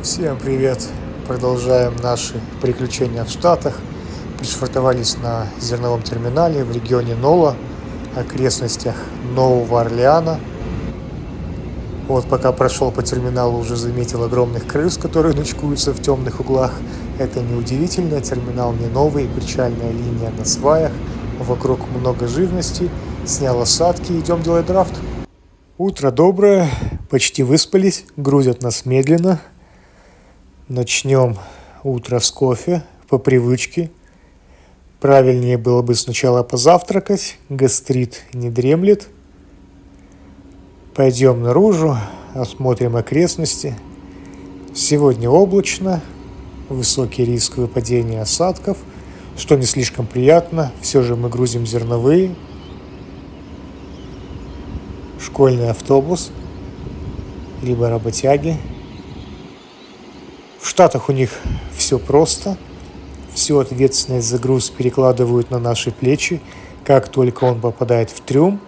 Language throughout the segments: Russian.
Всем привет! Продолжаем наши приключения в Штатах. Пришвартовались на зерновом терминале в регионе Нола, окрестностях Нового Орлеана. Вот пока прошел по терминалу, уже заметил огромных крыс, которые ночкуются в темных углах. Это неудивительно, терминал не новый, причальная линия на сваях, вокруг много живности. Снял осадки, идем делать драфт. Утро доброе, почти выспались, грузят нас медленно. Начнем утро с кофе, по привычке. Правильнее было бы сначала позавтракать, гастрит не дремлет. Пойдем наружу, осмотрим окрестности. Сегодня облачно, высокий риск выпадения осадков, что не слишком приятно, все же мы грузим зерновые. Школьный автобус, либо работяги. В Штатах у них все просто. Всю ответственность за груз перекладывают на наши плечи, как только он попадает в трюм.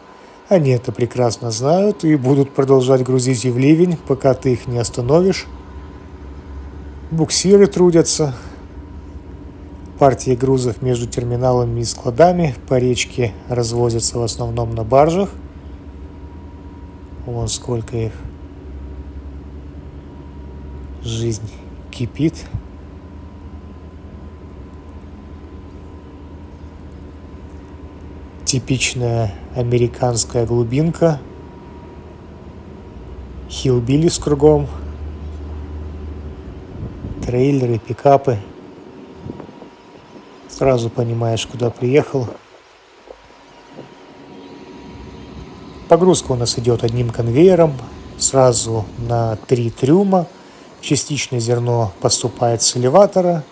Они это прекрасно знают и будут продолжать грузить и в ливень, пока ты их не остановишь. Буксиры трудятся. Партии грузов между терминалами и складами по речке развозятся в основном на баржах. Вон сколько их. Жизнь кипит. Типичная американская глубинка. Хиллбилли с кругом. Трейлеры, пикапы. Сразу понимаешь, куда приехал. Погрузка у нас идет одним конвейером, сразу на 3 трюма. Частичное зерно поступает с элеватора,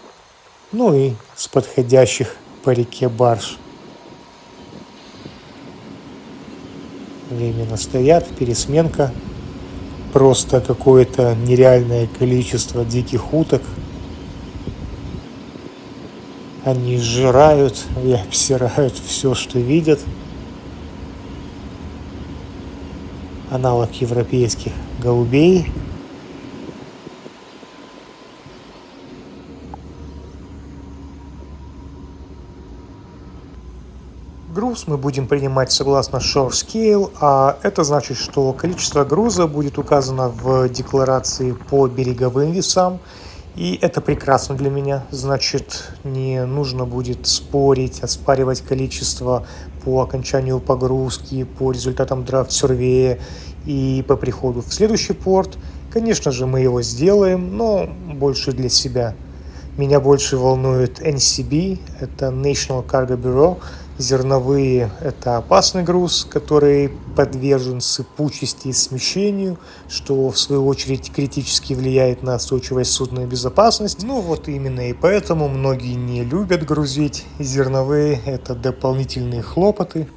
ну и с подходящих по реке барж. Временно стоят, пересменка. Просто какое-то нереальное количество диких уток. Они сжирают и обсирают все, что видят. Аналог европейских голубей. Груз мы будем принимать согласно Shore Scale, а это значит, что количество груза будет указано в декларации по береговым весам, и это прекрасно для меня. Значит, не нужно будет спорить, оспаривать количество по окончанию погрузки, по результатам драфт-сурвея и по приходу в следующий порт. Конечно же, мы его сделаем, но больше для себя. Меня больше волнует NCB, это National Cargo Bureau. Зерновые – это опасный груз, который подвержен сыпучести и смещению, что в свою очередь критически влияет на устойчивость судна и безопасность. Ну вот именно и поэтому многие не любят грузить зерновые – это дополнительные хлопоты.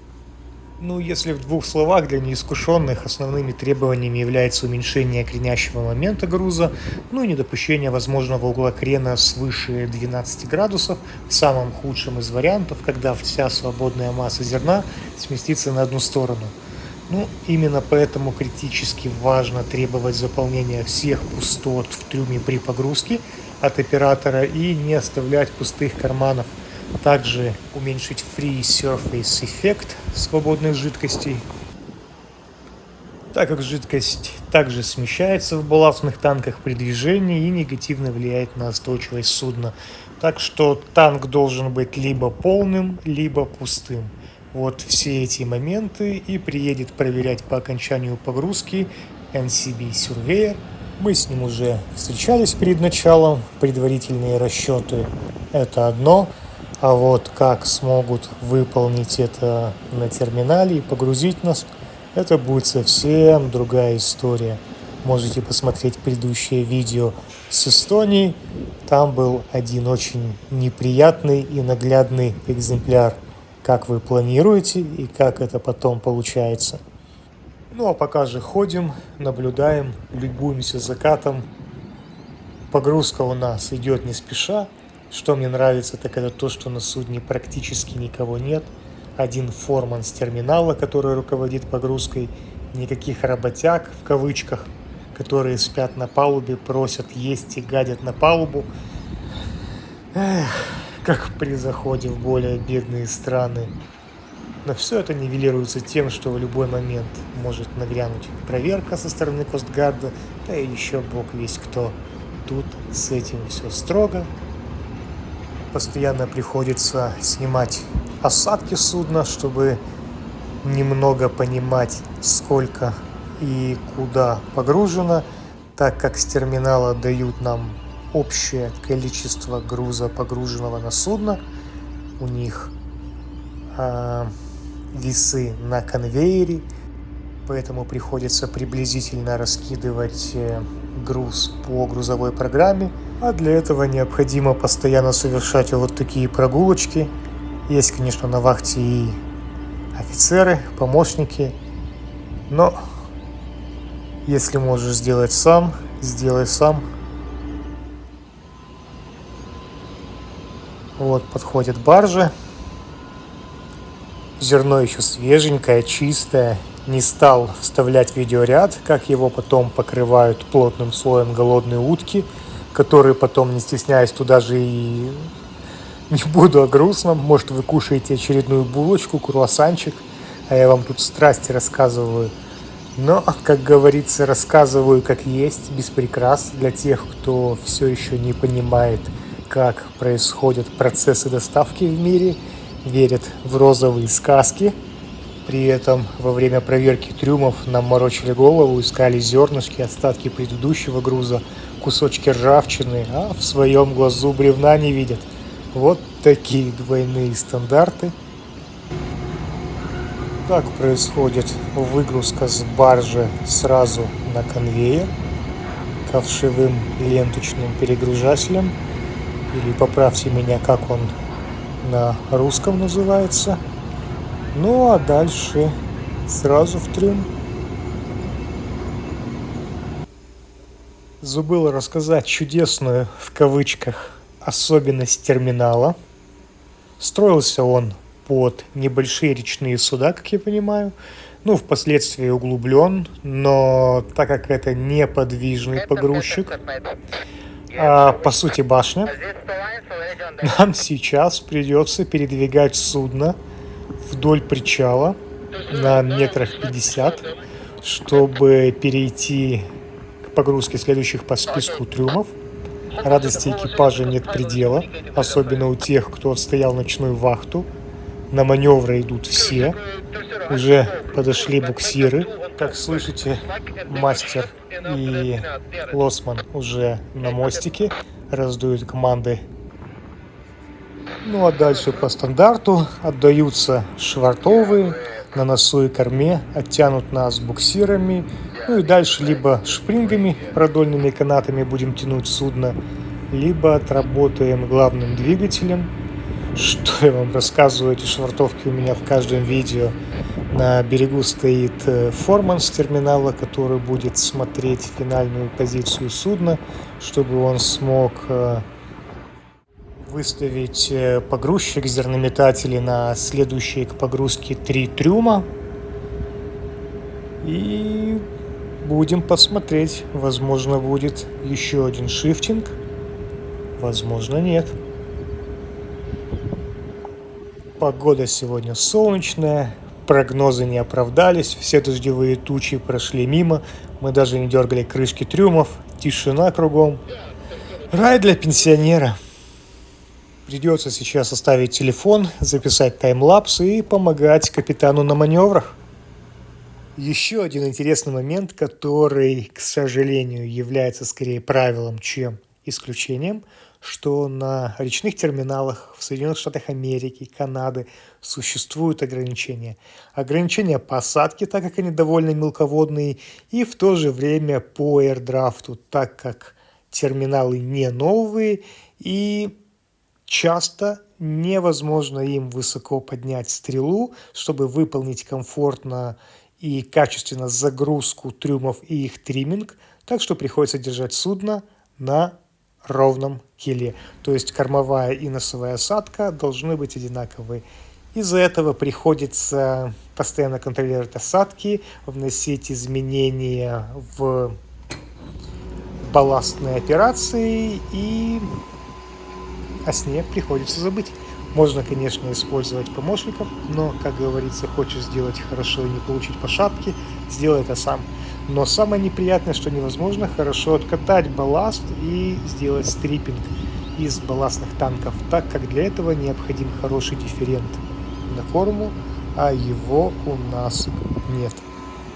Ну, если в 2 словах, для неискушенных основными требованиями является уменьшение кренящего момента груза, ну и недопущение возможного угла крена свыше 12 градусов, в самом худшем из вариантов, когда вся свободная масса зерна сместится на одну сторону. Ну, именно поэтому критически важно требовать заполнения всех пустот в трюме при погрузке от оператора и не оставлять пустых карманов. Также уменьшить Free Surface эффект свободных жидкостей, так как жидкость также смещается в балластных танках при движении и негативно влияет на устойчивость судна. Так что танк должен быть либо полным, либо пустым. Вот все эти моменты и приедет проверять по окончанию погрузки NCB Surveyor. Мы с ним уже встречались перед началом, предварительные расчеты – это одно. А вот как смогут выполнить это на терминале и погрузить нас, это будет совсем другая история. Можете посмотреть предыдущее видео с Эстонией. Там был один очень неприятный и наглядный экземпляр. Как вы планируете и как это потом получается. Ну а пока же ходим, наблюдаем, любуемся закатом. Погрузка у нас идет не спеша. Что мне нравится, так это то, что на судне практически никого нет. Один форман с терминала, который руководит погрузкой, никаких работяг в кавычках, которые спят на палубе, просят есть и гадят на палубу. Эх, как при заходе в более бедные страны. Но все это нивелируется тем, что в любой момент может нагрянуть проверка со стороны Костгарда, да и еще бог весть кто. Тут с этим все строго. Постоянно приходится снимать осадки судна, чтобы немного понимать, сколько и куда погружено, так как с терминала дают нам общее количество груза, погруженного на судно. У них весы на конвейере, поэтому приходится приблизительно раскидывать груз по грузовой программе, а для этого необходимо постоянно совершать вот такие прогулочки. Есть, конечно, на вахте и офицеры, помощники, но если можешь сделать сам, сделай сам. Вот подходят баржи. Зерно еще свеженькое, чистое. Не стал вставлять видеоряд, как его потом покрывают плотным слоем голодные утки, которые потом, не стесняясь, туда же и не буду о грустном. Может, вы кушаете очередную булочку, круассанчик, а я вам тут страсти рассказываю. Но, как говорится, рассказываю как есть, без прикрас, для тех, кто все еще не понимает, как происходят процессы доставки в мире, верят в розовые сказки. При этом во время проверки трюмов нам морочили голову, искали зернышки, остатки предыдущего груза, кусочки ржавчины, а в своем глазу бревна не видят. Вот такие двойные стандарты. Так происходит выгрузка с баржи сразу на конвейер ковшевым ленточным перегружателем, или поправьте меня, как он на русском называется. Ну а дальше сразу в трюм. Забыл рассказать чудесную, в кавычках, особенность терминала. Строился он под небольшие речные суда, как я понимаю. Ну, впоследствии углублен, но так как это неподвижный погрузчик, а по сути башня, нам сейчас придется передвигать судно вдоль причала на метрах 50, чтобы перейти к погрузке следующих по списку трюмов. Радости экипажа нет предела, особенно у тех, кто отстоял ночную вахту. На маневры идут все. Уже подошли буксиры. Как слышите, мастер и лоцман уже на мостике раздают команды. Ну а дальше по стандарту отдаются швартовые, на носу и корме оттянут нас буксирами. Ну и дальше либо шпрингами, продольными канатами будем тянуть судно, либо отработаем главным двигателем. Что я вам рассказываю, эти швартовки у меня в каждом видео. На берегу стоит форман с терминала, который будет смотреть финальную позицию судна, чтобы он смог выставить погрузчик зернометателей на следующие к погрузке 3 трюма. И будем посмотреть. Возможно, будет еще один шифтинг. Возможно, нет. Погода сегодня солнечная. Прогнозы не оправдались. Все дождевые тучи прошли мимо. Мы даже не дергали крышки трюмов. Тишина кругом. Рай для пенсионера. Придется сейчас оставить телефон, записать таймлапс и помогать капитану на маневрах. Еще один интересный момент, который, к сожалению, является скорее правилом, чем исключением, что на речных терминалах в Соединенных Штатах Америки, Канады существуют ограничения. Ограничения по осадке, так как они довольно мелководные, и в то же время по эйрдрафту, так как терминалы не новые и часто невозможно им высоко поднять стрелу, чтобы выполнить комфортно и качественно загрузку трюмов и их тримминг, так что приходится держать судно на ровном киле. То есть кормовая и носовая осадка должны быть одинаковые. Из-за этого приходится постоянно контролировать осадки, вносить изменения в балластные операции, и о сне приходится забыть. Можно, конечно, использовать помощников, но, как говорится, хочешь сделать хорошо и не получить по шапке, сделай это сам. Но самое неприятное, что невозможно хорошо откатать балласт и сделать стриппинг из балластных танков, так как для этого необходим хороший дифферент на корму, а его у нас нет.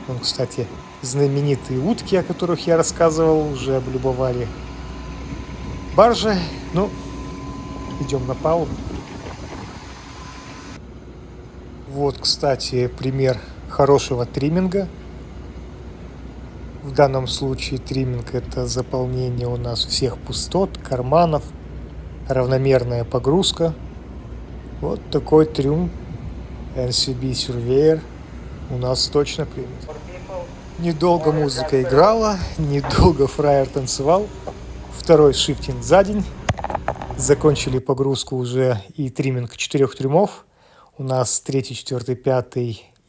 Вон, кстати, знаменитые утки, о которых я рассказывал, уже облюбовали баржи. Ну, идем на палубу. Вот, кстати, пример хорошего тримминга. В данном случае тримминг — это заполнение у нас всех пустот, карманов, равномерная погрузка. Вот такой трюм NCB Surveyor у нас точно примет. Недолго музыка играла, недолго фраер танцевал. Второй шифтинг за день. Закончили погрузку уже и тримминг 4 трюмов. У нас 3, 4, 5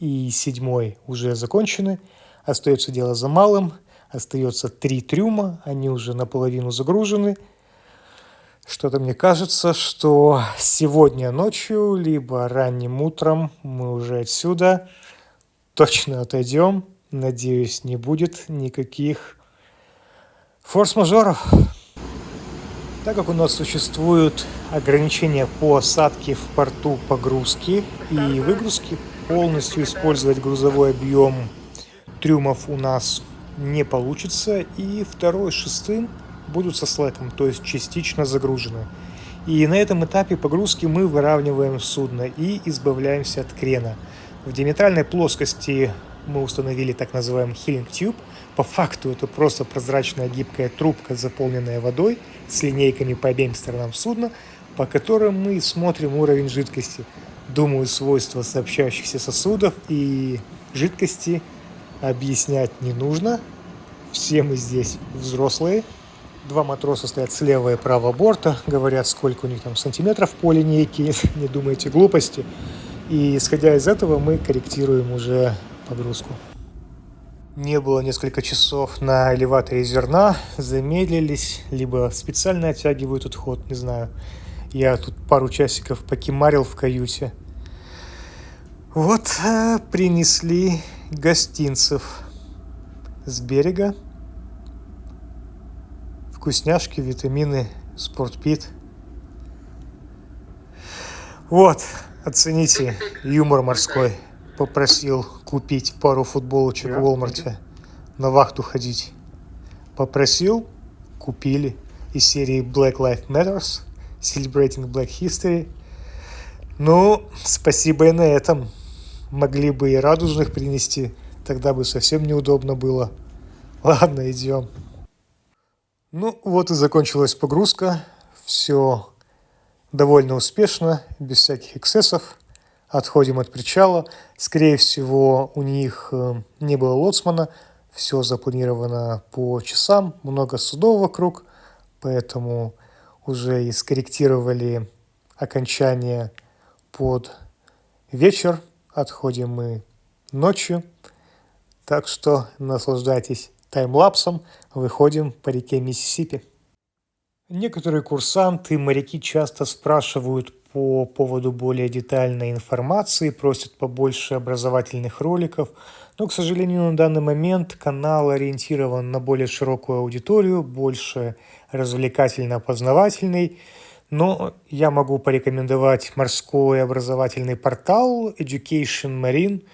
и 7 уже закончены. Остается дело за малым. Остается 3 трюма. Они уже наполовину загружены. Что-то мне кажется, что сегодня ночью, либо ранним утром мы уже отсюда точно отойдем. Надеюсь, не будет никаких форс-мажоров. Так как у нас существуют ограничения по осадке в порту погрузки и выгрузки, полностью использовать грузовой объем трюмов у нас не получится, и второй с шестым будут со слэком, то есть частично загружены. И на этом этапе погрузки мы выравниваем судно и избавляемся от крена. В диаметральной плоскости мы установили так называемый healing tube. По факту это просто прозрачная гибкая трубка, заполненная водой, с линейками по обеим сторонам судна, по которым мы смотрим уровень жидкости. Думаю, свойства сообщающихся сосудов и жидкости объяснять не нужно. Все мы здесь взрослые. 2 матроса стоят слева и правого борта, говорят, сколько у них там сантиметров по линейке, не думайте глупости. И исходя из этого мы корректируем уже погрузку. Не было несколько часов на элеваторе зерна, замедлились, либо специально оттягивают отход, не знаю. Я тут пару часиков покемарил в каюте. Вот принесли гостинцев с берега. Вкусняшки, витамины, спортпит. Вот, оцените юмор морской. Попросил купить пару футболочек в Walmart, на вахту ходить. Попросил, купили. Из серии Black Lives Matters, Celebrating Black History. Ну, спасибо и на этом. Могли бы и радужных принести, тогда бы совсем неудобно было. Ладно, идем. Ну, вот и закончилась погрузка. Все довольно успешно, без всяких эксцессов. Отходим от причала. Скорее всего, у них не было лоцмана. Все запланировано по часам. Много судов вокруг. Поэтому уже и скорректировали окончание под вечер. Отходим мы ночью. Так что наслаждайтесь таймлапсом. Выходим по реке Миссисипи. Некоторые курсанты и моряки часто спрашивают по поводу более детальной информации, просят побольше образовательных роликов, но, к сожалению, на данный момент канал ориентирован на более широкую аудиторию, больше развлекательно-познавательный, но я могу порекомендовать морской образовательный портал Education Marine,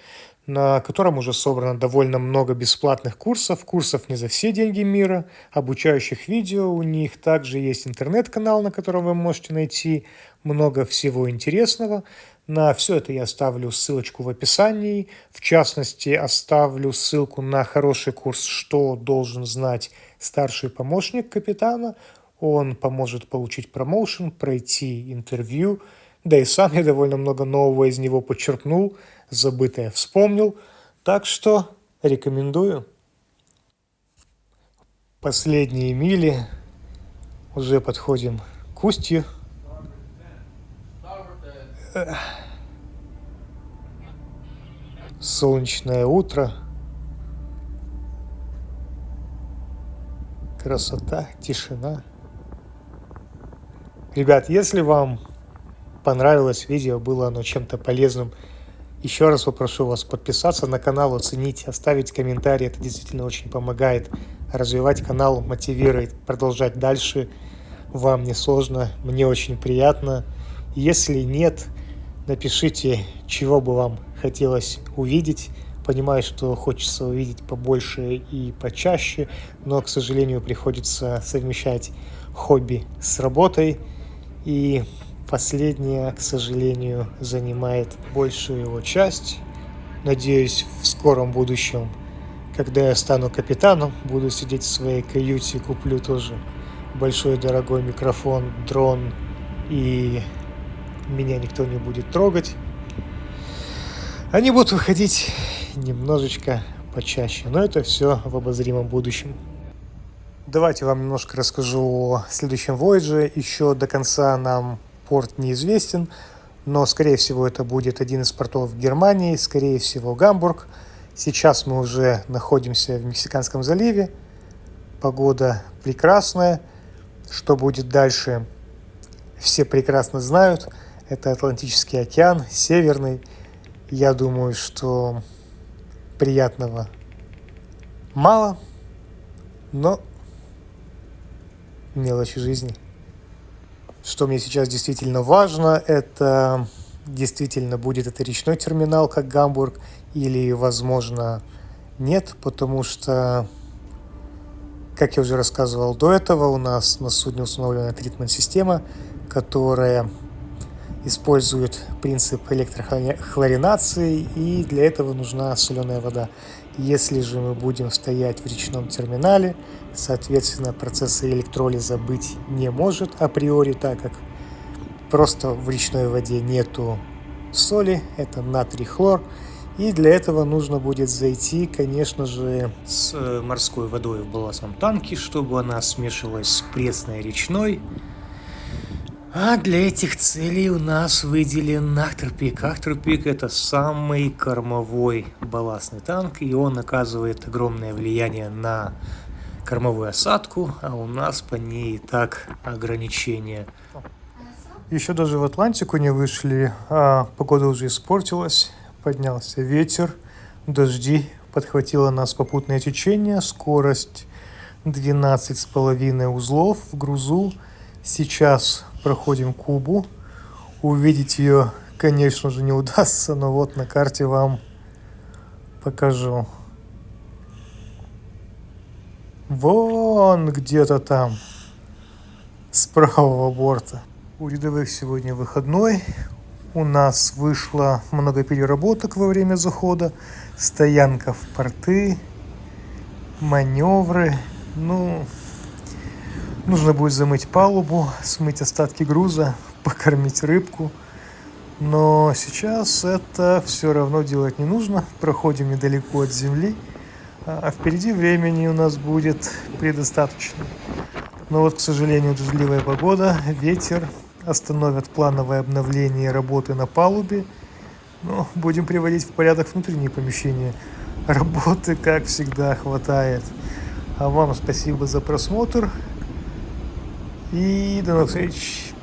на котором уже собрано довольно много бесплатных курсов не за все деньги мира, обучающих видео. У них также есть интернет-канал, на котором вы можете найти много всего интересного. На все это я оставлю ссылочку в описании. В частности, оставлю ссылку на хороший курс «Что должен знать старший помощник капитана». Он поможет получить промоушен, пройти интервью. Да и сам я довольно много нового из него подчеркнул, забытое вспомнил. Так что рекомендую. Последние мили. Уже подходим к устью. Солнечное утро. красота, тишина. Ребят, если вам понравилось видео, было оно чем-то полезным, еще раз попрошу вас подписаться на канал, оценить, оставить комментарий. Это действительно очень помогает развивать канал, мотивирует продолжать дальше. Вам не сложно, мне очень приятно. Если нет, напишите, чего бы вам хотелось увидеть. Понимаю, что хочется увидеть побольше и почаще, но, к сожалению, приходится совмещать хобби с работой. И последнее, к сожалению, занимает большую его часть. Надеюсь, в скором будущем, когда я стану капитаном, буду сидеть в своей каюте, куплю тоже большой дорогой микрофон, дрон, и меня никто не будет трогать. Они будут выходить немножечко почаще, но это все в обозримом будущем. Давайте вам немножко расскажу о следующем Voyage. Еще до конца нам порт неизвестен, но, скорее всего, это будет один из портов в Германии, скорее всего, Гамбург. Сейчас мы уже находимся в Мексиканском заливе. Погода прекрасная. Что будет дальше, все прекрасно знают. Это Атлантический океан, северный. Я думаю, что приятного мало, но мелочи жизни. Что мне сейчас действительно важно, это действительно будет это речной терминал, как Гамбург, или, возможно, нет, потому что, как я уже рассказывал до этого, у нас на судне установлена тритмент-система, которая использует принцип электрохлоринации, и для этого нужна соленая вода. Если же мы будем стоять в речном терминале, соответственно, процесса электролиза быть не может априори, так как просто в речной воде нету соли, это натрий, хлор, и для этого нужно будет зайти, конечно же, с морской водой в балластном танке, чтобы она смешивалась с пресной речной. А для этих целей у нас выделен Ахтерпик. Ахтерпик — это самый кормовой балластный танк, и он оказывает огромное влияние на кормовую осадку, а у нас по ней и так ограничения. Еще даже в Атлантику не вышли, а погода уже испортилась, поднялся ветер, дожди, подхватило нас попутное течение, скорость 12,5 узлов в грузу. Сейчас проходим Кубу. Увидеть ее, конечно же, не удастся, но вот на карте вам покажу. Вон где-то там, с правого борта. У рядовых сегодня выходной. У нас вышло много переработок во время захода. Стоянка в порты, маневры. Нужно будет замыть палубу, смыть остатки груза, покормить рыбку. Но сейчас это все равно делать не нужно. Проходим недалеко от земли, а впереди времени у нас будет предостаточно. Но вот, к сожалению, дождливая погода, ветер остановят плановое обновление работы на палубе. Но будем приводить в порядок внутренние помещения. Работы, как всегда, хватает. А вам спасибо за просмотр. И до новых встреч.